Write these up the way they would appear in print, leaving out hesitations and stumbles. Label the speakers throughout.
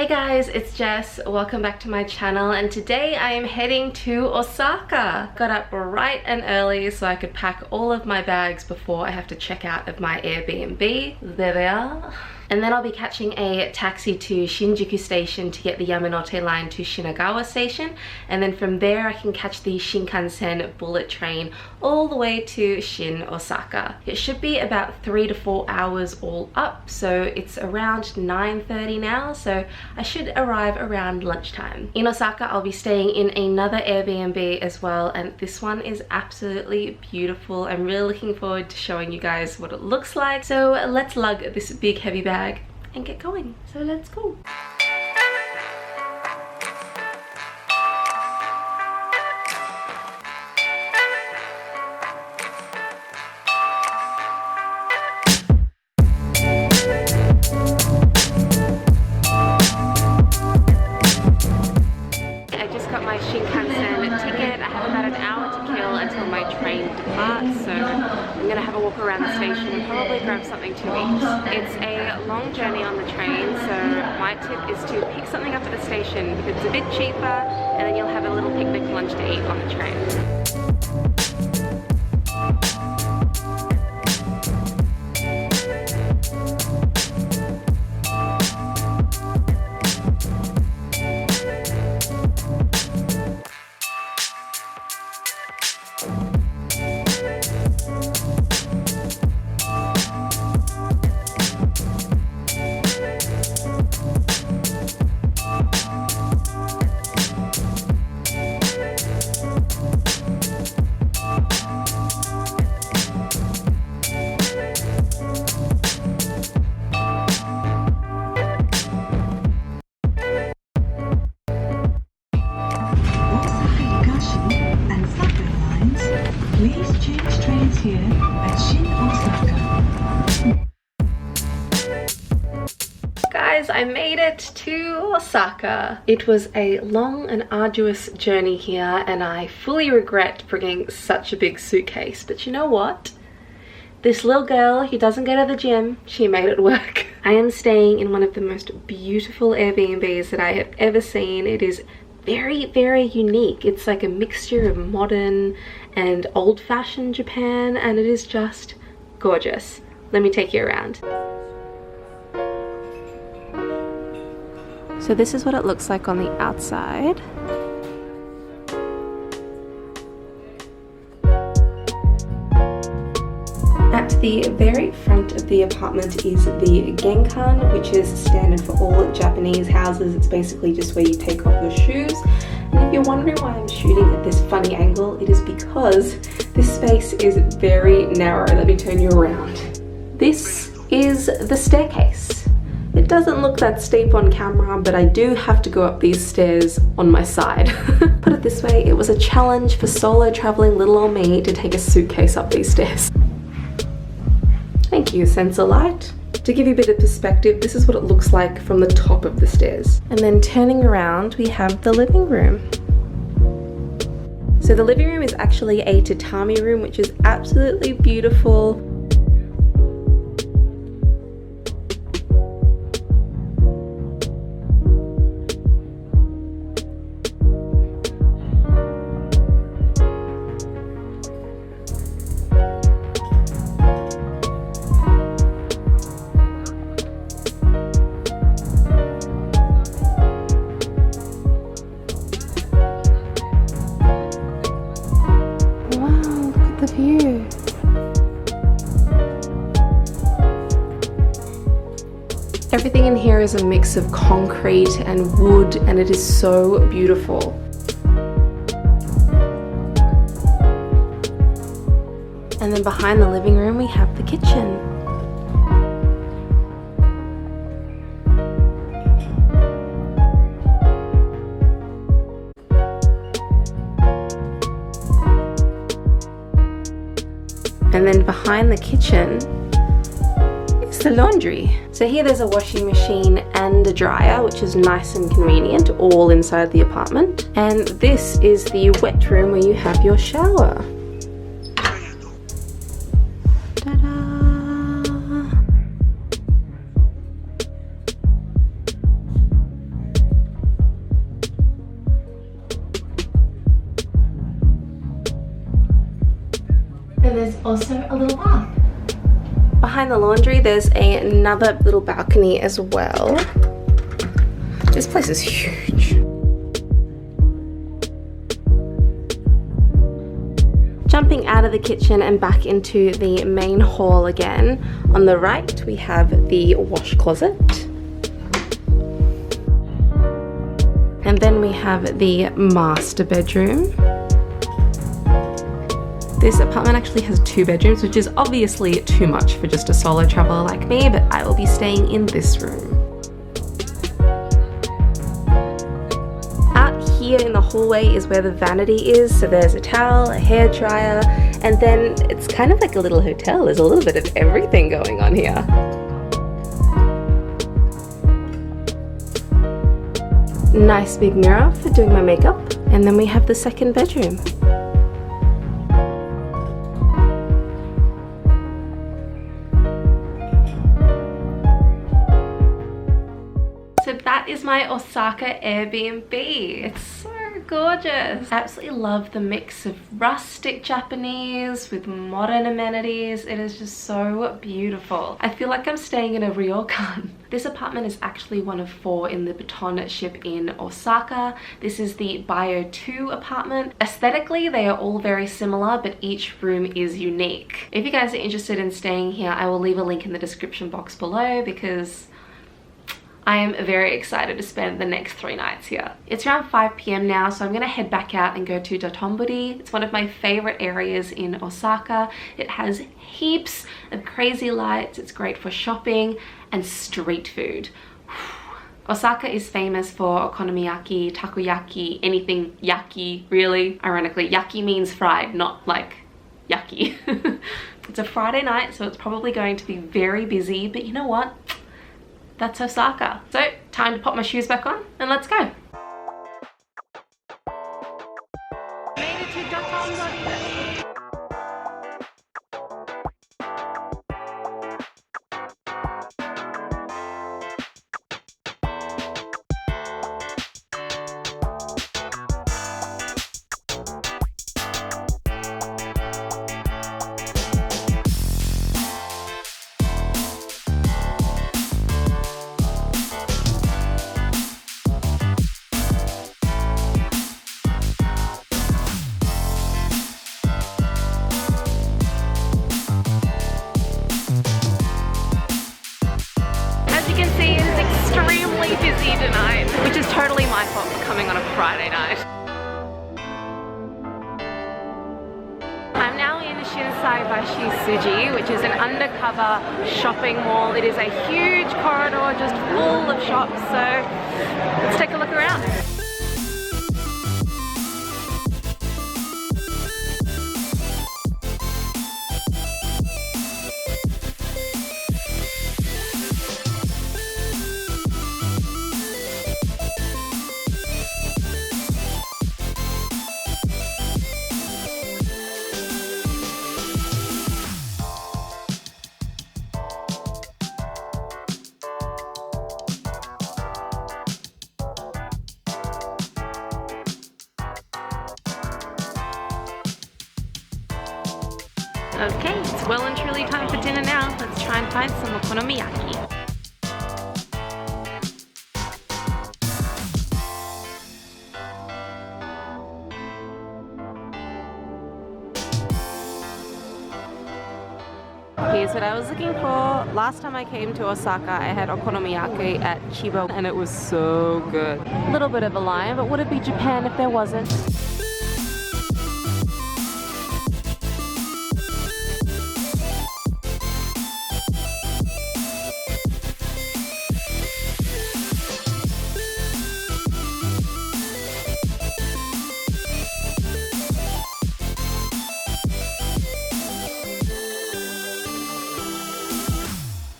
Speaker 1: guys, it's Jess. Welcome back to my channel, and today I am heading to Osaka. Got up bright and early so I could pack all of my bags before I have to check out of my Airbnb. There they are. And then I'll be catching a taxi to Shinjuku station to get the Yamanote line to Shinagawa station, and then from there I can catch the Shinkansen bullet train all the way to Shin Osaka. It should be about 3 to 4 hours all up, so it's around 9:30 now, so I should arrive around lunchtime. In Osaka I'll be staying in another Airbnb as well, and this one is absolutely beautiful. I'm really looking forward to showing you guys what it looks like. So let's lug this big heavy bag and get going. So let's go. I just got my Shinkansen ticket. I have about an hour to kill until my train departs, so I'm gonna have a walk around the station and probably grab something to eat. It's a long journey on the train, so my tip is to pick something up at the station because it's a bit cheaper, and then you'll have a little picnic lunch to eat on the train.
Speaker 2: Please change trains here at Shin Osaka.
Speaker 1: Guys, I made it to Osaka. It was a long and arduous journey here, and I fully regret bringing such a big suitcase. But you know what? This little girl who doesn't go to the gym, she made it work. I am staying in one of the most beautiful Airbnbs that I have ever seen. It is very, very unique. It's like a mixture of modern and old-fashioned Japan, and it is just gorgeous. Let me take you around. So this is what it looks like on the outside. At the very front of the apartment is the genkan, which is standard for all Japanese houses. It's basically just where you take off your shoes. And if you're wondering why I'm shooting at this funny angle, it is because this space is very narrow. Let me turn you around. This is the staircase. It doesn't look that steep on camera, but I do have to go up these stairs on my side. Put it this way, it was a challenge for solo traveling little old me to take a suitcase up these stairs. Thank you, sensor light. To give you a bit of perspective, this is what it looks like from the top of the stairs. And then turning around, we have the living room. So the living room is actually a tatami room, which is absolutely beautiful. The view. Everything in here is a mix of concrete and wood, and it is so beautiful. And then behind the living room we have the kitchen. And then behind the kitchen is the laundry. So here there's a washing machine and a dryer, which is nice and convenient, all inside the apartment. And this is the wet room where you have your shower. Ta-da! Then there's also a little bath. Behind the laundry, there's another little balcony as well. This place is huge. Jumping out of the kitchen and back into the main hall again. On the right, we have the wash closet. And then we have the master bedroom. This apartment actually has 2 bedrooms, which is obviously too much for just a solo traveler like me, but I will be staying in this room. Out here in the hallway is where the vanity is, so there's a towel, a hairdryer, and then it's kind of like a little hotel. There's a little bit of everything going on here. Nice big mirror for doing my makeup, and then we have the second bedroom. So that is my Osaka Airbnb. It's so gorgeous. I absolutely love the mix of rustic Japanese with modern amenities. It is just so beautiful. I feel like I'm staying in a ryokan. This apartment is actually one of 4 in the Baton ship in Osaka. This is the Bio 2 apartment. Aesthetically, they are all very similar, but each room is unique. If you guys are interested in staying here, I will leave a link in the description box below because I am very excited to spend the next 3 nights here. It's around 5 p.m. now, so I'm gonna head back out and go to Dotonbori. It's one of my favorite areas in Osaka. It has heaps of crazy lights. It's great for shopping and street food. Osaka is famous for okonomiyaki, takoyaki, anything yaki, really. Ironically, yaki means fried, not like yucky. It's a Friday night, so it's probably going to be very busy, but you know what? That's Osaka. So, time to pop my shoes back on and let's go. Made it to Dotonbori. Busy tonight, which is totally my fault for coming on a Friday night. I'm now in Shinsaibashi Suji, which is an undercover shopping mall. It is a huge corridor just full of shops, so let's take a look around. Okay, it's well and truly time for dinner now. Let's try and find some okonomiyaki. Here's what I was looking for. Last time I came to Osaka, I had okonomiyaki at Chiba and it was so good. A little bit of a lie, but would it be Japan if there wasn't?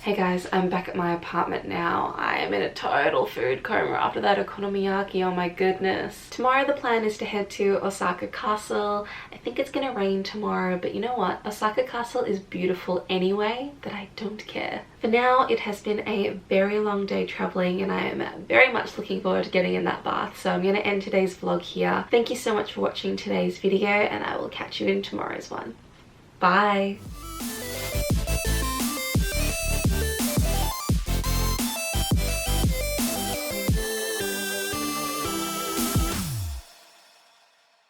Speaker 1: Hey guys, I'm back at my apartment now. I am in a total food coma after that okonomiyaki, oh my goodness. Tomorrow the plan is to head to Osaka Castle. I think it's gonna rain tomorrow, but you know what? Osaka Castle is beautiful anyway, that I don't care. For now, it has been a very long day traveling and I am very much looking forward to getting in that bath. So I'm gonna end today's vlog here. Thank you so much for watching today's video and I will catch you in tomorrow's one. Bye.